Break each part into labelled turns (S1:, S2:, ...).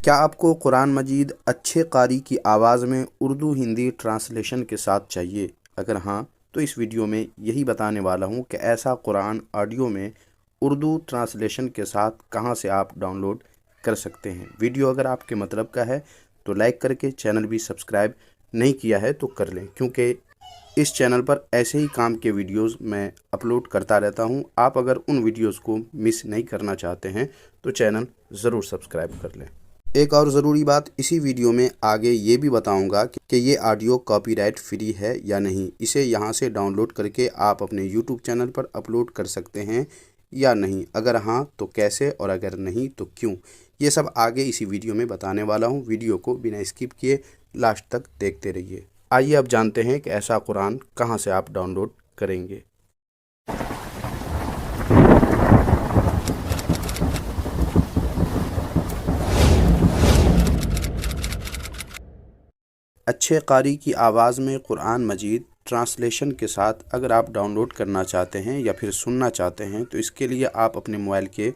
S1: क्या आपको कुरान मजीद अच्छे कारी की आवाज़ में उर्दू हिंदी ट्रांसलेशन के साथ चाहिए? अगर हाँ, तो इस वीडियो में यही बताने वाला हूँ कि ऐसा कुरान ऑडियो में उर्दू ट्रांसलेशन के साथ कहाँ से आप डाउनलोड कर सकते हैं। वीडियो अगर आपके मतलब का है तो लाइक करके, चैनल भी सब्सक्राइब नहीं किया है तो कर लें, क्योंकि इस चैनल पर ऐसे ही काम के वीडियोस मैं अपलोड करता रहता हूं। आप अगर उन वीडियोस को मिस नहीं करना चाहते हैं तो चैनल ज़रूर सब्सक्राइब कर लें। एक और ज़रूरी बात, इसी वीडियो में आगे ये भी बताऊंगा कि ये ऑडियो कॉपीराइट फ्री है या नहीं। इसे यहाँ से डाउनलोड करके आप अपने यूट्यूब चैनल पर अपलोड कर सकते हैं या नहीं। अगर हाँ तो कैसे, और अगर नहीं तो क्यों, ये सब आगे इसी वीडियो में बताने वाला हूँ। वीडियो को बिना स्किप किए लास्ट तक देखते रहिए। आइए अब जानते हैं कि ऐसा कुरान कहाँ से आप डाउनलोड करेंगे। अच्छे कारी की आवाज़ में कुरान मजीद ट्रांसलेशन के साथ अगर आप डाउनलोड करना चाहते हैं या फिर सुनना चाहते हैं तो इसके लिए आप अपने मोबाइल के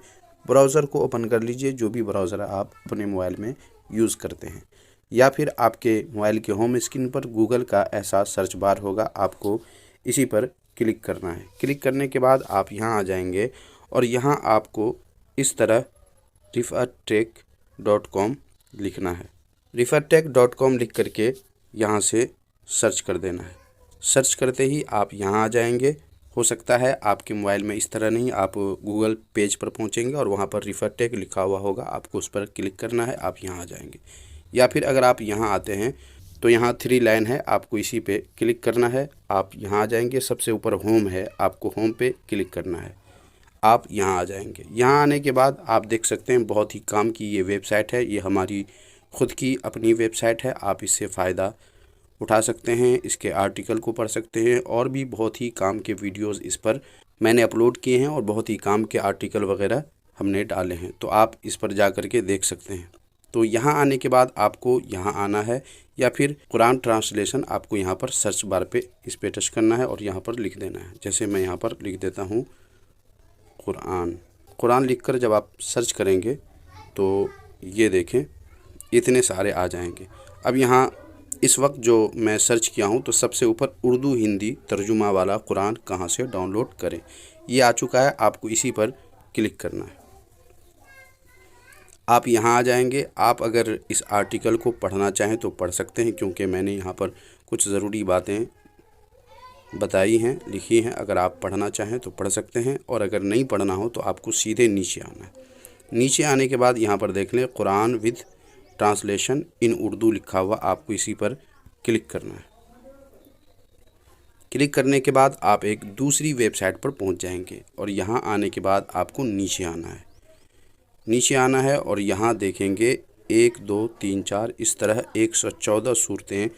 S1: ब्राउज़र को ओपन कर लीजिए, जो भी ब्राउज़र आप अपने मोबाइल में यूज़ करते हैं, या फिर आपके मोबाइल के होम स्क्रीन पर गूगल का ऐसा सर्च बार होगा, आपको इसी पर क्लिक करना है। क्लिक करने के बाद आप यहाँ आ जाएंगे और यहाँ आपको इस तरह rifertech.com लिखना है। rifertech.com लिख करके यहाँ से सर्च कर देना है। सर्च करते ही आप यहाँ आ जाएंगे। हो सकता है आपके मोबाइल में इस तरह नहीं, आप गूगल पेज पर पहुँचेंगे और वहाँ पर रिफरटेक लिखा हुआ होगा, आपको उस पर क्लिक करना है, आप यहाँ आ जाएंगे। या फिर अगर आप यहाँ आते हैं तो यहाँ 3 लाइन है, आपको इसी पे क्लिक करना है। आप यहाँ आ जाएंगे, सबसे ऊपर होम है, आपको होम पे क्लिक करना है, आप यहाँ आ जाएंगे। यहाँ आने के बाद आप देख सकते हैं बहुत ही काम की ये वेबसाइट है। ये हमारी ख़ुद की अपनी वेबसाइट है, आप इससे फ़ायदा उठा सकते हैं, इसके आर्टिकल को पढ़ सकते हैं और भी बहुत ही काम के वीडियोस इस पर मैंने अपलोड किए हैं और बहुत ही काम के आर्टिकल वगैरह हमने डाले हैं, तो आप इस पर जा कर के देख सकते हैं। तो यहाँ आने के बाद आपको यहाँ आना है, या फिर कुरान ट्रांसलेशन आपको यहाँ पर सर्च बार पे इस पर टच करना है और यहाँ पर लिख देना है। जैसे मैं यहाँ पर लिख देता हूँ कुरान लिखकर जब आप सर्च करेंगे तो ये देखें इतने सारे आ जाएंगे। अब यहाँ इस वक्त जो मैं सर्च किया हूँ तो सबसे ऊपर उर्दू हिंदी तर्जुमा वाला कुरान कहाँ से डाउनलोड करें, ये आ चुका है, आपको इसी पर क्लिक करना है। आप यहाँ आ जाएंगे। आप अगर इस आर्टिकल को पढ़ना चाहें तो पढ़ सकते हैं, क्योंकि मैंने यहाँ पर कुछ ज़रूरी बातें बताई हैं, लिखी हैं। अगर आप पढ़ना चाहें तो पढ़ सकते हैं, और अगर नहीं पढ़ना हो तो आपको सीधे नीचे आना है। नीचे आने के बाद यहाँ पर देख लें Quran with translation in Urdu लिखा हुआ, आपको इसी पर क्लिक करना है। क्लिक करने के बाद आप एक दूसरी वेबसाइट पर पहुंच जाएंगे और यहाँ आने के बाद आपको नीचे आना है। नीचे आना है और यहाँ देखेंगे 1 2 3 4 इस तरह 114 सूरतें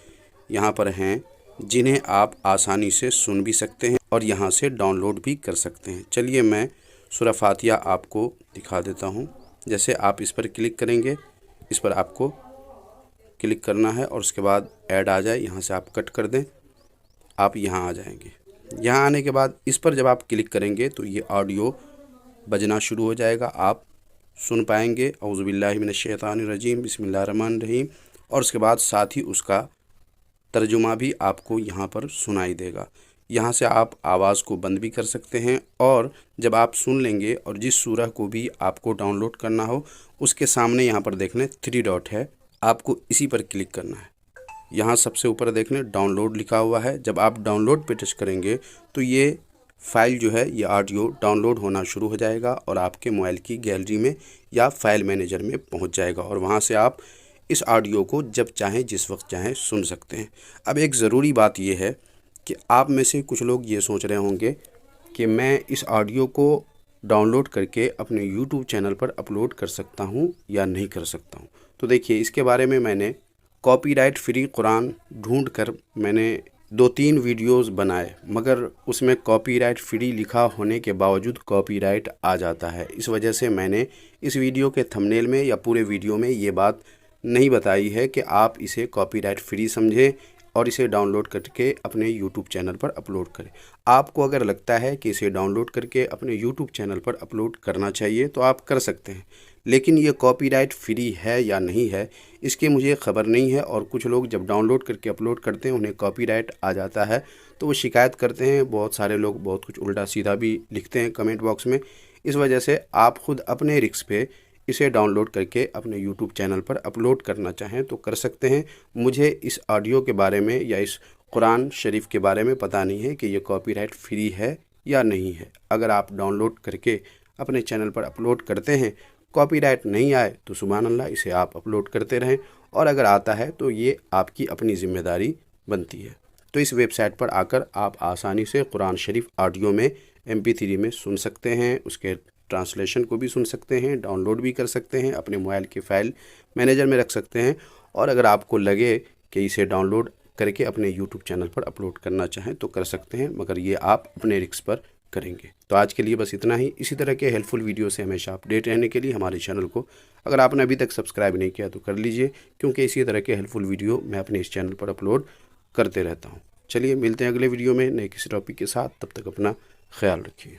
S1: यहाँ पर हैं, जिन्हें आप आसानी से सुन भी सकते हैं और यहाँ से डाउनलोड भी कर सकते हैं। चलिए मैं सूरह फातिहा आपको दिखा देता हूँ। जैसे आप इस पर क्लिक करेंगे, इस पर आपको क्लिक करना है और उसके बाद ऐड आ जाए, यहाँ से आप कट कर दें, आप यहाँ आ जाएंगे। यहाँ आने के बाद इस पर जब आप क्लिक करेंगे तो ये ऑडियो बजना शुरू हो जाएगा, आप सुन पाएंगे औज़ु बिल्लाहि मिनश शैतानिर रजीम बिस्मिल्लाहिर रहमानिर रहीम, और उसके बाद साथ ही उसका तर्जुमा भी आपको यहाँ पर सुनाई देगा। यहाँ से आप आवाज़ को बंद भी कर सकते हैं, और जब आप सुन लेंगे और जिस सूरह को भी आपको डाउनलोड करना हो उसके सामने यहाँ पर देख लें 3 डॉट है, आपको इसी पर क्लिक करना है। यहाँ सबसे ऊपर देख लें डाउनलोड लिखा हुआ है। जब आप डाउनलोड पे टच करेंगे तो ये फ़ाइल जो है, ये ऑडियो डाउनलोड होना शुरू हो जाएगा और आपके मोबाइल की गैलरी में या फाइल मैनेजर में पहुँच जाएगा, और वहाँ से आप इस ऑडियो को जब चाहें जिस वक्त चाहें सुन सकते हैं। अब एक ज़रूरी बात यह है कि आप में से कुछ लोग ये सोच रहे होंगे कि मैं इस ऑडियो को डाउनलोड करके अपने यूट्यूब चैनल पर अपलोड कर सकता हूं या नहीं कर सकता हूं। तो देखिए, इसके बारे में मैंने कॉपीराइट फ्री कुरान ढूंढ कर मैंने 2-3 वीडियोस बनाए, मगर उसमें कॉपीराइट फ्री लिखा होने के बावजूद कॉपीराइट आ जाता है। इस वजह से मैंने इस वीडियो के थंबनेल में या पूरे वीडियो में ये बात नहीं बताई है कि आप इसे कॉपीराइट फ्री समझें और इसे डाउनलोड करके अपने यूट्यूब चैनल पर अपलोड करें। आपको अगर लगता है कि इसे डाउनलोड करके अपने यूट्यूब चैनल पर अपलोड करना चाहिए तो आप कर सकते हैं, लेकिन ये कॉपीराइट फ्री है या नहीं है इसकी मुझे ख़बर नहीं है। और कुछ लोग जब डाउनलोड करके अपलोड करते हैं उन्हें कॉपीराइट आ जाता है तो वो शिकायत करते हैं। बहुत सारे लोग बहुत कुछ उल्टा सीधा भी लिखते हैं कमेंट बॉक्स में। इस वजह से आप ख़ुद अपने रिस्क पे इसे डाउनलोड करके अपने यूट्यूब चैनल पर अपलोड करना चाहें तो कर सकते हैं। मुझे इस ऑडियो के बारे में या इस कुरान शरीफ के बारे में पता नहीं है कि ये कॉपीराइट फ्री है या नहीं है। अगर आप डाउनलोड करके अपने चैनल पर अपलोड करते हैं, कॉपीराइट नहीं आए तो सुभान अल्लाह, इसे आप अपलोड करते रहें। और अगर आता है तो ये आपकी अपनी ज़िम्मेदारी बनती है। तो इस वेबसाइट पर आकर आप आसानी से कुरान शरीफ ऑडियो में MP3 में सुन सकते हैं, उसके ट्रांसलेशन को भी सुन सकते हैं, डाउनलोड भी कर सकते हैं, अपने मोबाइल के फ़ाइल मैनेजर में रख सकते हैं। और अगर आपको लगे कि इसे डाउनलोड करके अपने यूट्यूब चैनल पर अपलोड करना चाहें तो कर सकते हैं, मगर ये आप अपने रिस्क पर करेंगे। तो आज के लिए बस इतना ही। इसी तरह के हेल्पफुल वीडियो से हमेशा अपडेट रहने के लिए हमारे चैनल को अगर आपने अभी तक सब्सक्राइब नहीं किया तो कर लीजिए, क्योंकि इसी तरह के हेल्पफुल वीडियो मैं अपने इस चैनल पर अपलोड करते रहता हूँ। चलिए मिलते हैं अगले वीडियो में नए किसी टॉपिक के साथ। तब तक अपना ख्याल रखिए।